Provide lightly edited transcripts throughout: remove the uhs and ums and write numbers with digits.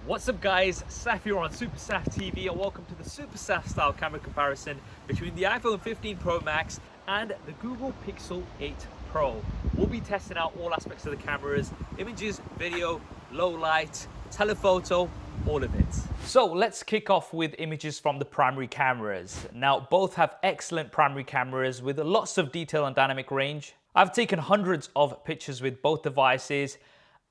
What's up guys, Saf here on SuperSaf TV and welcome to the SuperSaf style camera comparison between the iPhone 15 Pro Max and the Google Pixel 8 Pro. We'll be testing out all aspects of the cameras, images, video, low light, telephoto, all of it. So let's kick off with images from the primary cameras. Now both have excellent primary cameras with lots of detail and dynamic range. I've taken hundreds of pictures with both devices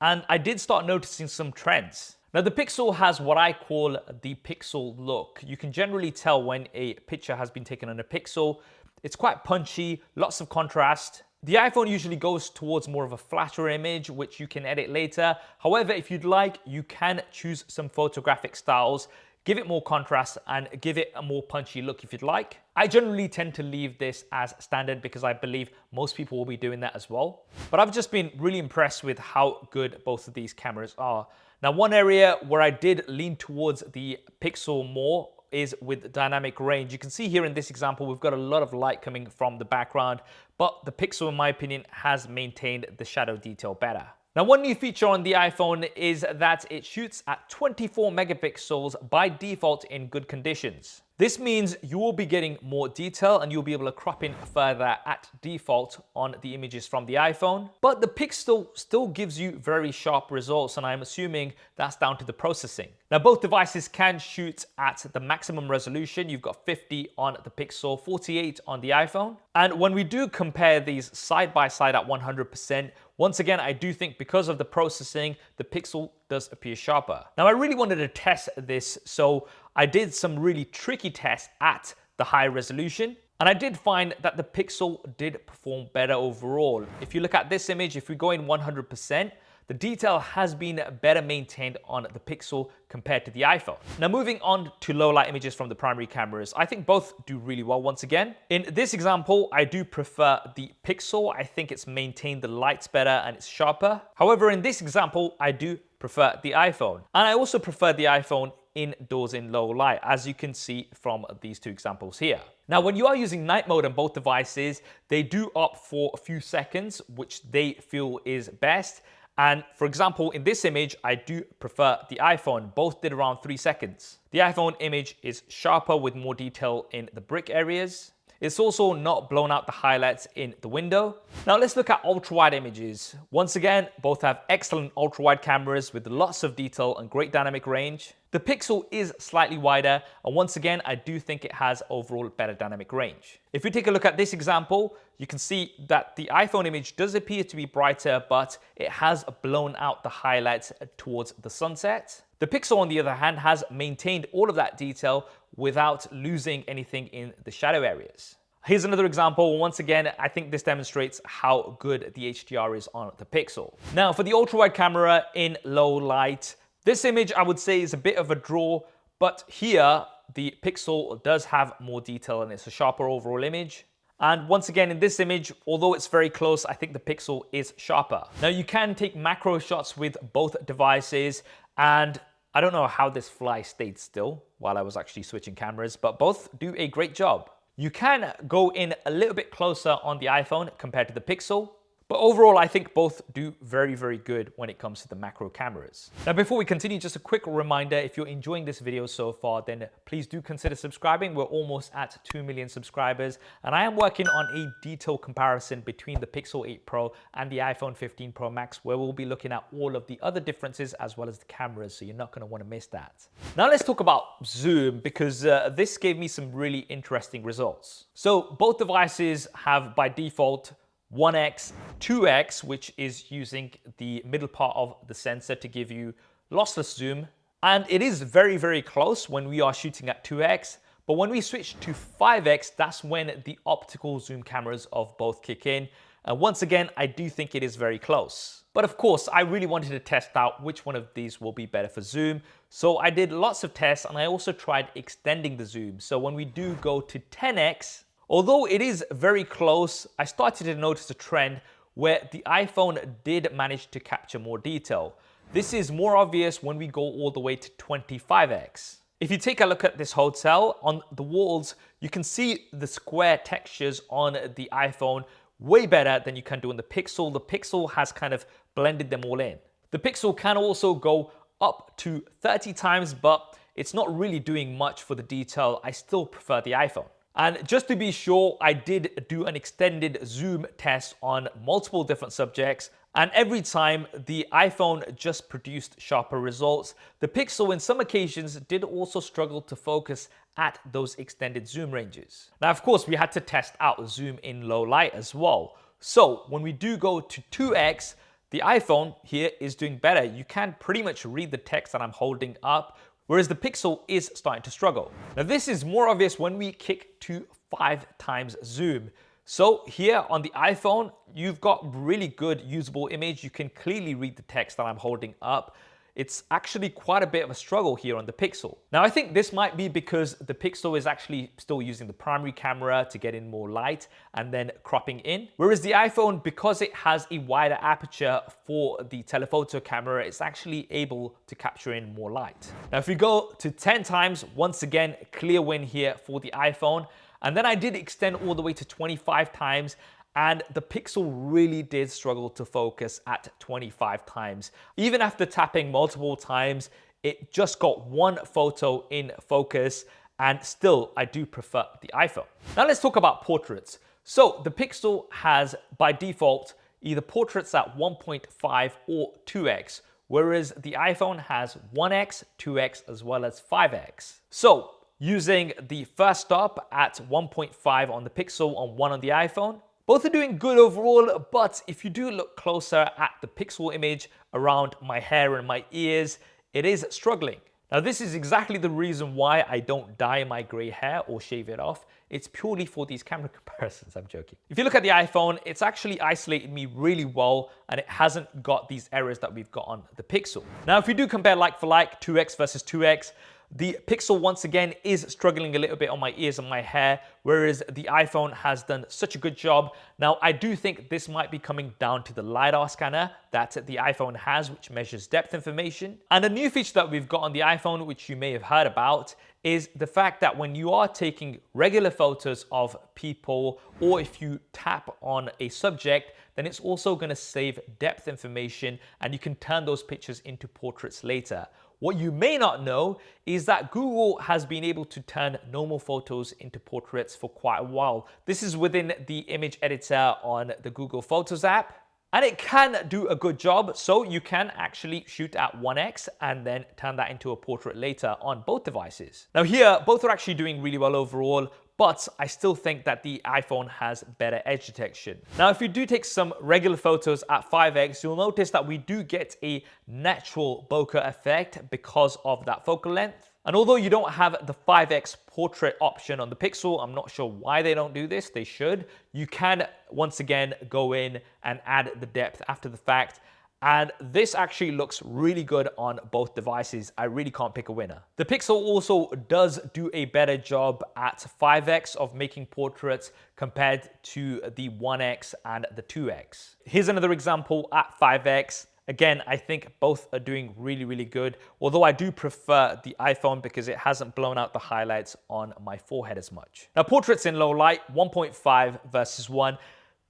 and I did start noticing some trends. Now the Pixel has what I call the Pixel look. You can generally tell when a picture has been taken on a Pixel. It's quite punchy, lots of contrast. The iPhone usually goes towards more of a flatter image, which you can edit later. However, if you'd like, you can choose some photographic styles, give it more contrast and give it a more punchy look if you'd like. I generally tend to leave this as standard because I believe most people will be doing that as well. But I've just been really impressed with how good both of these cameras are. Now, one area where I did lean towards the Pixel more is with dynamic range. You can see here in this example, we've got a lot of light coming from the background, but the Pixel, in my opinion, has maintained the shadow detail better. Now, one new feature on the iPhone is that it shoots at 24 megapixels by default in good conditions. This means you will be getting more detail and you'll be able to crop in further at default on the images from the iPhone. But the Pixel still gives you very sharp results, and I'm assuming that's down to the processing. Now, both devices can shoot at the maximum resolution. You've got 50 on the Pixel, 48 on the iPhone. And when we do compare these side by side at 100%, once again, I do think because of the processing, the Pixel does appear sharper. Now, I really wanted to test this, so I did some really tricky tests at the high resolution. And I did find that the Pixel did perform better overall. If you look at this image, if we go in 100%, the detail has been better maintained on the Pixel compared to the iPhone. Now moving on to low light images from the primary cameras, I think both do really well once again. In this example, I do prefer the Pixel. I think it's maintained the lights better and it's sharper. However, in this example, I do prefer the iPhone. And I also prefer the iPhone indoors in low light, as you can see from these two examples here. Now, when you are using night mode on both devices, they do opt for a few seconds, which they feel is best. And for example, in this image, I do prefer the iPhone. Both did around 3 seconds. The iPhone image is sharper with more detail in the brick areas. It's also not blown out the highlights in the window. Now let's look at ultra-wide images. Once again, both have excellent ultra-wide cameras with lots of detail and great dynamic range. The Pixel is slightly wider, and once again, I do think it has overall better dynamic range. If we take a look at this example, you can see that the iPhone image does appear to be brighter, but it has blown out the highlights towards the sunset. The Pixel, on the other hand, has maintained all of that detail without losing anything in the shadow areas. Here's another example. Once again, I think this demonstrates how good the HDR is on the Pixel. Now, for the ultra-wide camera in low light, this image I would say is a bit of a draw, but here the Pixel does have more detail and it's a sharper overall image. And once again, in this image, although it's very close, I think the Pixel is sharper. Now, you can take macro shots with both devices, and I don't know how this fly stayed still while I was actually switching cameras, but both do a great job. You can go in a little bit closer on the iPhone compared to the Pixel, but overall, I think both do very, very good when it comes to the macro cameras. Now, before we continue, just a quick reminder, if you're enjoying this video so far, then please do consider subscribing. We're almost at 2 million subscribers, and I am working on a detailed comparison between the Pixel 8 Pro and the iPhone 15 Pro Max, where we'll be looking at all of the other differences as well as the cameras, so you're not going to want to miss that. Now, let's talk about zoom, because this gave me some really interesting results. So both devices have, by default, 1x, 2x, which is using the middle part of the sensor to give you lossless zoom. And it is very, very close when we are shooting at 2x. But when we switch to 5x, that's when the optical zoom cameras of both kick in. And once again, I do think it is very close. But of course, I really wanted to test out which one of these will be better for zoom. So I did lots of tests, and I also tried extending the zoom. So when we do go to 10x, although it is very close, I started to notice a trend where the iPhone did manage to capture more detail. This is more obvious when we go all the way to 25x. If you take a look at this hotel, on the walls, you can see the square textures on the iPhone way better than you can do on the Pixel. The Pixel has kind of blended them all in. The Pixel can also go up to 30 times, but it's not really doing much for the detail. I still prefer the iPhone. And just to be sure, I did do an extended zoom test on multiple different subjects, and every time the iPhone just produced sharper results. The Pixel in some occasions did also struggle to focus at those extended zoom ranges. Now, of course, we had to test out zoom in low light as well. So when we do go to 2x, the iPhone here is doing better. You can pretty much read the text that I'm holding up, whereas the Pixel is starting to struggle. Now, this is more obvious when we kick to 5 times zoom. So here on the iPhone, you've got really good usable image. You can clearly read the text that I'm holding up. It's actually quite a bit of a struggle here on the Pixel. Now, I think this might be because the Pixel is actually still using the primary camera to get in more light and then cropping in. Whereas the iPhone, because it has a wider aperture for the telephoto camera, it's actually able to capture in more light. Now, if we go to 10 times, once again, clear win here for the iPhone. And then I did extend all the way to 25 times, and the Pixel really did struggle to focus at 25 times. Even after tapping multiple times, it just got one photo in focus, and still, I do prefer the iPhone. Now let's talk about portraits. So the Pixel has, by default, either portraits at 1.5 or 2x, whereas the iPhone has 1x, 2x, as well as 5x. So using the first stop at 1.5 on the Pixel and 1 on the iPhone, both are doing good overall, but if you do look closer at the Pixel image around my hair and my ears, it is struggling. Now, this is exactly the reason why I don't dye my gray hair or shave it off. It's purely for these camera comparisons, I'm joking. If you look at the iPhone, it's actually isolated me really well, and it hasn't got these errors that we've got on the Pixel. Now, if we do compare like for like, 2x versus 2x, the Pixel once again is struggling a little bit on my ears and my hair, whereas the iPhone has done such a good job. Now, I do think this might be coming down to the LiDAR scanner that the iPhone has, which measures depth information. And a new feature that we've got on the iPhone, which you may have heard about, is the fact that when you are taking regular photos of people, or if you tap on a subject, then it's also going to save depth information, and you can turn those pictures into portraits later. What you may not know is that Google has been able to turn normal photos into portraits for quite a while. This is within the image editor on the Google Photos app, and it can do a good job. So you can actually shoot at 1x and then turn that into a portrait later on both devices. Now here, both are actually doing really well overall, but I still think that the iPhone has better edge detection. Now, if you do take some regular photos at 5x, you'll notice that we do get a natural bokeh effect because of that focal length. And although you don't have the 5x portrait option on the Pixel, I'm not sure why they don't do this, they should. You can, once again, go in and add the depth after the fact. And this actually looks really good on both devices. I really can't pick a winner. The Pixel also does do a better job at 5x of making portraits compared to the 1x and the 2x. Here's another example at 5x. Again, I think both are doing really, really good. Although I do prefer the iPhone because it hasn't blown out the highlights on my forehead as much. Now, portraits in low light, 1.5 versus 1.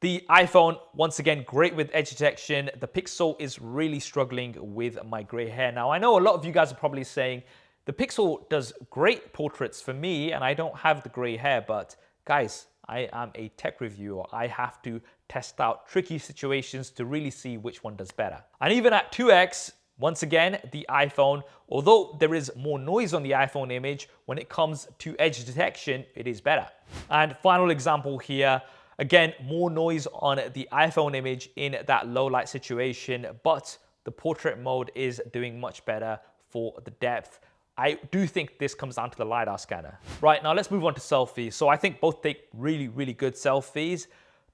The iPhone, once again, great with edge detection. The Pixel is really struggling with my gray hair. Now, I know a lot of you guys are probably saying, the Pixel does great portraits for me and I don't have the gray hair, but guys, I am a tech reviewer. I have to test out tricky situations to really see which one does better. And even at 2x, once again, the iPhone, although there is more noise on the iPhone image, when it comes to edge detection, it is better. And final example here, again, more noise on the iPhone image in that low light situation, but the portrait mode is doing much better for the depth. I do think this comes down to the LiDAR scanner. Right, now let's move on to selfies. So I think both take really, really good selfies,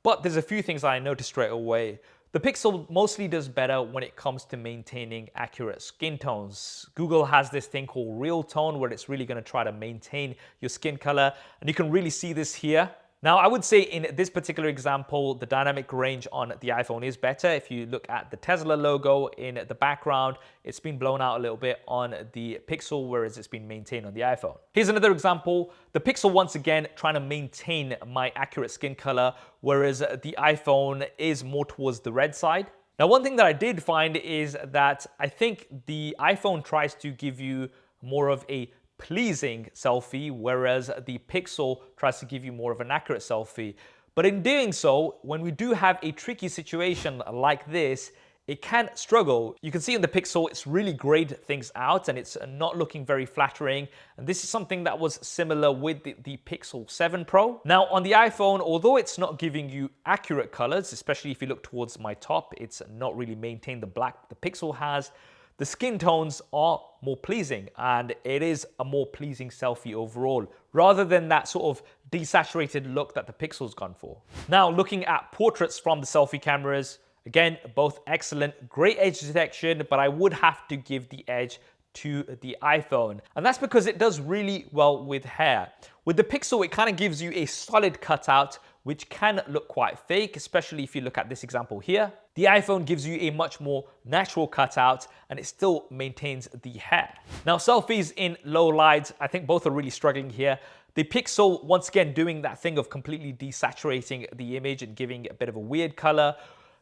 but there's a few things I noticed straight away. The Pixel mostly does better when it comes to maintaining accurate skin tones. Google has this thing called real tone where it's really going to try to maintain your skin color, and you can really see this here. Now, I would say in this particular example, the dynamic range on the iPhone is better. If you look at the Tesla logo in the background, it's been blown out a little bit on the Pixel, whereas it's been maintained on the iPhone. Here's another example. The Pixel, once again, trying to maintain my accurate skin color, whereas the iPhone is more towards the red side. Now, one thing that I did find is that I think the iPhone tries to give you more of a pleasing selfie, whereas the Pixel tries to give you more of an accurate selfie. But in doing so, when we do have a tricky situation like this, it can struggle. You can see in the Pixel, it's really grayed things out and it's not looking very flattering. And this is something that was similar with the Pixel 7 Pro. Now on the iPhone, although it's not giving you accurate colors, especially if you look towards my top, it's not really maintained the black the Pixel has. The skin tones are more pleasing and it is a more pleasing selfie overall, rather than that sort of desaturated look that the Pixel's gone for. Now looking at portraits from the selfie cameras, again, both excellent, great edge detection, but I would have to give the edge to the iPhone. And that's because it does really well with hair. With the Pixel, it kind of gives you a solid cutout, which can look quite fake, especially if you look at this example here. The iPhone gives you a much more natural cutout and it still maintains the hair. Now, selfies in low light, I think both are really struggling here. The Pixel, once again, doing that thing of completely desaturating the image and giving a bit of a weird color.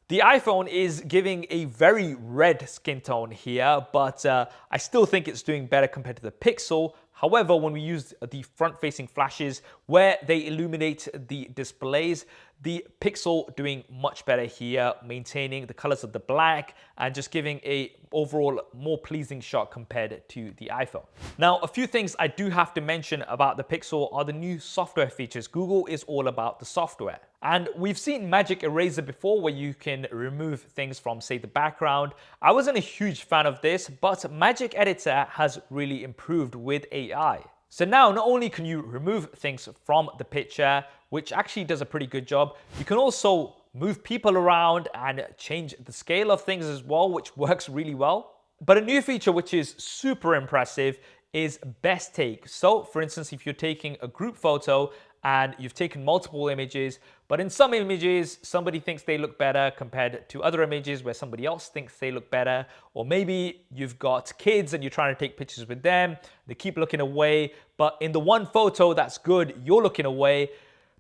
The iPhone is giving a very red skin tone here, but I still think it's doing better compared to the Pixel. However, when we use the front-facing flashes where they illuminate the displays, the Pixel doing much better here, maintaining the colors of the black and just giving a overall more pleasing shot compared to the iPhone. Now, a few things I do have to mention about the Pixel are the new software features. Google is all about the software. And we've seen Magic Eraser before where you can remove things from, say, the background. I wasn't a huge fan of this, but Magic Editor has really improved with AI. So now not only can you remove things from the picture, which actually does a pretty good job, you can also move people around and change the scale of things as well, which works really well. But a new feature which is super impressive is best take. So for instance, if you're taking a group photo and you've taken multiple images, but in some images, somebody thinks they look better compared to other images where somebody else thinks they look better, or maybe you've got kids and you're trying to take pictures with them, they keep looking away, but in the one photo that's good, you're looking away,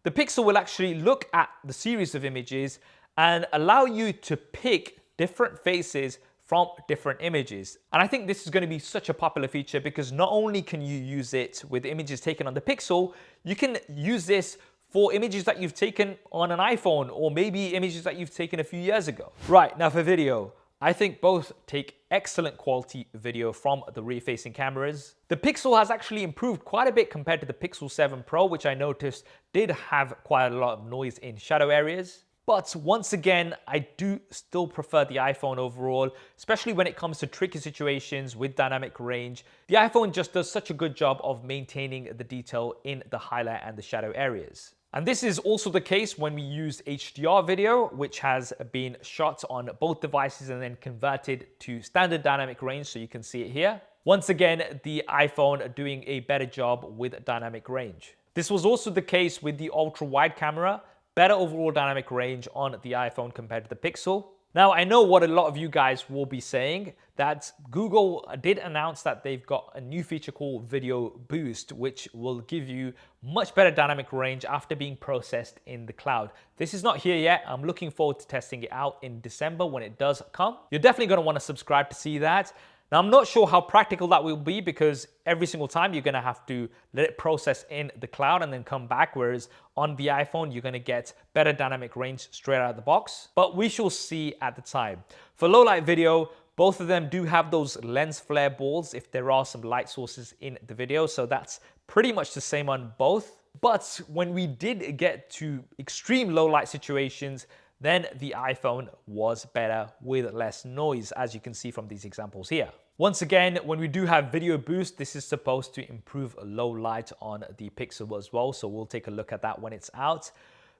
the Pixel will actually look at the series of images and allow you to pick different faces from different images. And I think this is going to be such a popular feature because not only can you use it with images taken on the Pixel, you can use this for images that you've taken on an iPhone or maybe images that you've taken a few years ago. Right, now for video, I think both take excellent quality video from the rear-facing cameras. The Pixel has actually improved quite a bit compared to the Pixel 7 Pro, which I noticed did have quite a lot of noise in shadow areas. But once again, I do still prefer the iPhone overall, especially when it comes to tricky situations with dynamic range. The iPhone just does such a good job of maintaining the detail in the highlight and the shadow areas. And this is also the case when we use HDR video, which has been shot on both devices and then converted to standard dynamic range, so you can see it here. Once again, the iPhone doing a better job with dynamic range. This was also the case with the ultra-wide camera. Better overall dynamic range on the iPhone compared to the Pixel. Now, I know what a lot of you guys will be saying, that Google did announce that they've got a new feature called Video Boost, which will give you much better dynamic range after being processed in the cloud. This is not here yet. I'm looking forward to testing it out in December when it does come. You're definitely going to want to subscribe to see that. Now, I'm not sure how practical that will be because every single time you're going to have to let it process in the cloud and then come back, whereas on the iPhone, you're going to get better dynamic range straight out of the box. But we shall see at the time. For low light video, both of them do have those lens flare balls if there are some light sources in the video. So that's pretty much the same on both. But when we did get to extreme low light situations, then the iPhone was better with less noise, as you can see from these examples here. Once again, when we do have Video Boost, this is supposed to improve low light on the Pixel as well, so we'll take a look at that when it's out.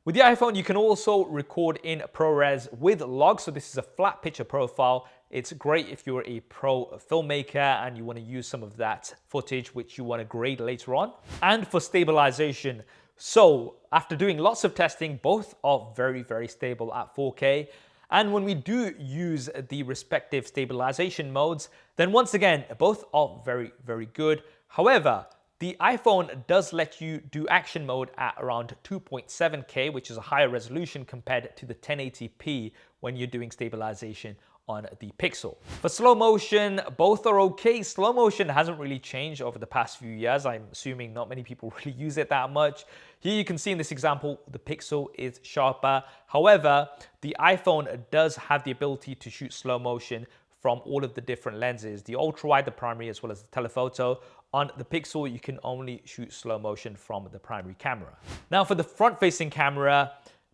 With the iPhone, you can also record in ProRes with log, so this is a flat picture profile. It's great if you're a pro filmmaker and you want to use some of that footage which you want to grade later on. And for stabilization, so after doing lots of testing, both are very, very stable at 4K. And when we do use the respective stabilization modes, then once again, both are very, very good. However, the iPhone does let you do action mode at around 2.7K, which is a higher resolution compared to the 1080p when you're doing stabilization on the Pixel. For slow motion, both are okay. Slow motion hasn't really changed over the past few years. I'm assuming not many people really use it that much. Here you can see in this example, the Pixel is sharper. However, the iPhone does have the ability to shoot slow motion from all of the different lenses, the ultra-wide, the primary, as well as the telephoto. On the Pixel, you can only shoot slow motion from the primary camera. Now for the front-facing camera,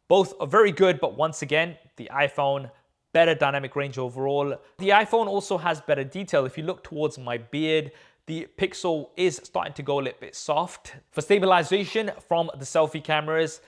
both are very good, but once again, the iPhone, better dynamic range overall. The iPhone also has better detail. If you look towards my beard, the Pixel is starting to go a little bit soft. For stabilization from the selfie cameras,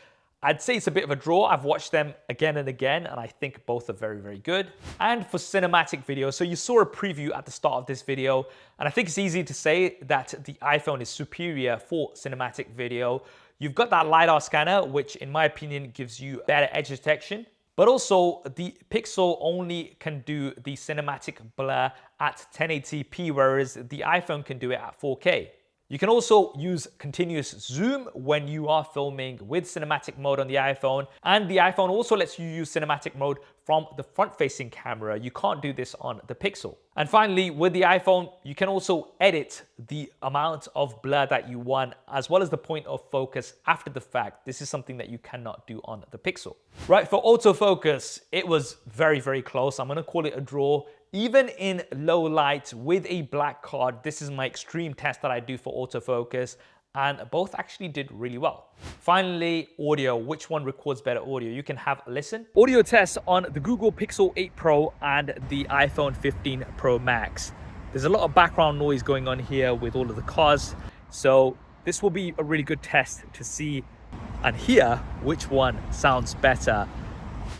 I'd say it's a bit of a draw. I've watched them again and again, and I think both are very, very good. And for cinematic video, so you saw a preview at the start of this video, and I think it's easy to say that the iPhone is superior for cinematic video. You've got that LiDAR scanner, which in my opinion gives you better edge detection. But also, the Pixel only can do the cinematic blur at 1080p, whereas the iPhone can do it at 4K. You can also use continuous zoom when you are filming with cinematic mode on the iPhone, and the iPhone also lets you use cinematic mode from the front-facing camera. You can't do this on the Pixel. And finally, with the iPhone, you can also edit the amount of blur that you want, as well as the point of focus after the fact. This is something that you cannot do on the Pixel. Right, for autofocus, it was very, very close. I'm gonna call it a draw. Even in low light with a black card, this is my extreme test that I do for autofocus, and both actually did really well. Finally, audio. Which one records better audio? You can have a listen. Audio test on the Google Pixel 8 Pro and the iPhone 15 Pro Max. There's a lot of background noise going on here with all of the cars, so this will be a really good test to see and hear which one sounds better.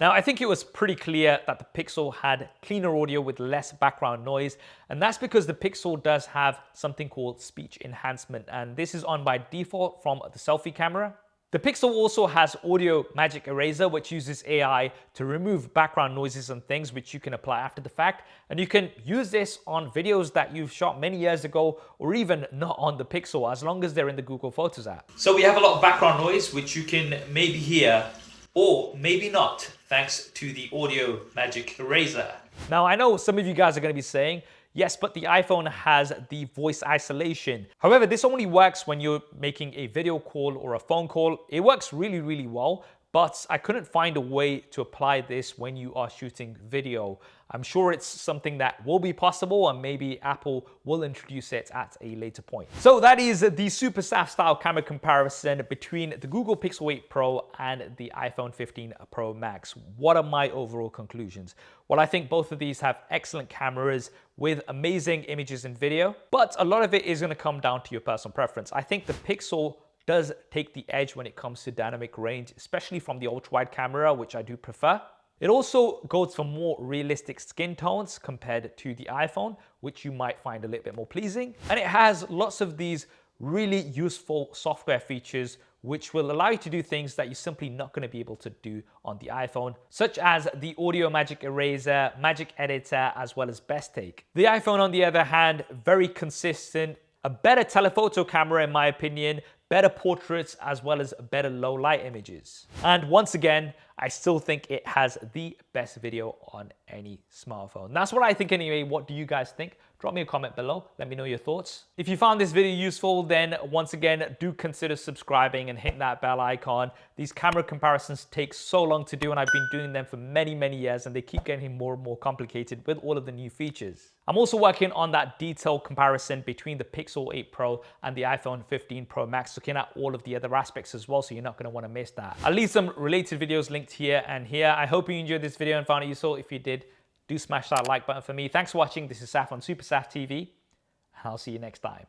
Now, I think it was pretty clear that the Pixel had cleaner audio with less background noise, and that's because the Pixel does have something called speech enhancement, and this is on by default from the selfie camera. The Pixel also has Audio Magic Eraser, which uses AI to remove background noises and things, which you can apply after the fact. And you can use this on videos that you've shot many years ago, or even not on the Pixel, as long as they're in the Google Photos app. So we have a lot of background noise, which you can maybe hear, or maybe not, thanks to the Audio Magic Eraser. Now, I know some of you guys are going to be saying, yes, but the iPhone has the voice isolation. However, this only works when you're making a video call or a phone call. It works really, really well, but I couldn't find a way to apply this when you are shooting video. I'm sure it's something that will be possible, and maybe Apple will introduce it at a later point. So that is the SuperSaf style camera comparison between the Google Pixel 8 Pro and the iPhone 15 Pro Max. What are my overall conclusions? Well, I think both of these have excellent cameras with amazing images and video, but a lot of it is going to come down to your personal preference. I think the Pixel does take the edge when it comes to dynamic range, especially from the ultra-wide camera, which I do prefer. It also goes for more realistic skin tones compared to the iPhone, which you might find a little bit more pleasing. And it has lots of these really useful software features which will allow you to do things that you're simply not going to be able to do on the iPhone, such as the Audio Magic Eraser, Magic Editor, as well as Best Take. The iPhone, on the other hand, very consistent, a better telephoto camera in my opinion, better portraits, as well as better low light images. And once again, I still think it has the best video on any smartphone. That's what I think anyway. What do you guys think? Drop me a comment below. Let me know your thoughts. If you found this video useful, then once again, do consider subscribing and hit that bell icon. These camera comparisons take so long to do, and I've been doing them for many, many years, and they keep getting more and more complicated with all of the new features. I'm also working on that detailed comparison between the Pixel 8 Pro and the iPhone 15 Pro Max, looking at all of the other aspects as well, so you're not going to want to miss that. I'll leave some related videos linked here and here. I hope you enjoyed this video and found it useful. If you did, do smash that like button for me. Thanks for watching. This is Saf on SuperSaf TV, and I'll see you next time.